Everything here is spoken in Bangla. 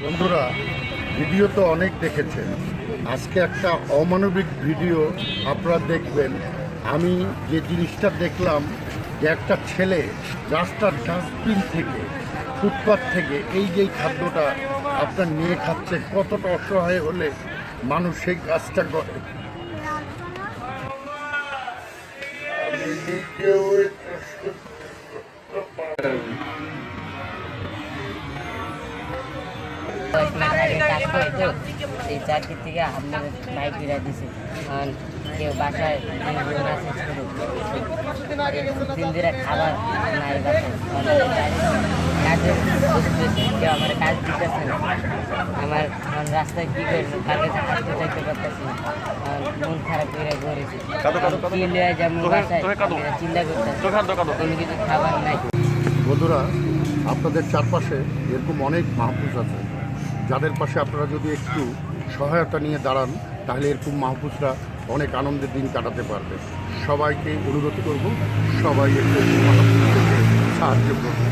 বন্ধুরা, ভিডিও তো অনেক দেখেছেন, আজকে একটা অমানবিক ভিডিও আপনারা দেখবেন। আমি যে জিনিসটা দেখলাম, যে একটা ছেলে রাস্তার ডাস্টবিন থেকে, ফুটপাথ থেকে এই যে খাদ্যটা আপনার নিয়ে খাচ্ছে, কতটা অসহায় হলে মানুষ সেই কাজটা করে। এই চাকরি থেকে আপনার বাইক ফিরা দিছে। কেউ বাসায় দিন দিনে খাবার নাই বাসায়, কেউ আমার কাজ দিতেছে না। আমার রাস্তায় কী করবো, কালকে হাঁটতে চাইতে পারতেছি না, মন খারাপ করে ঘুরেছি। যেমন বাসায় চিন্তা করতেছি কোনো কিছু খাবার নাই। বন্ধুরা, আপনাদের চারপাশে এরকম অনেক মাহফুজ আছে, যাদের পাশে আপনারা যদি একটু সহায়তা নিয়ে দাঁড়ান, তাহলে এরকম মাহফুজরা অনেক আনন্দের দিন কাটাতে পারবে। সবাইকে অনুরোধ করব, সবাই একটু সাহায্য করবে।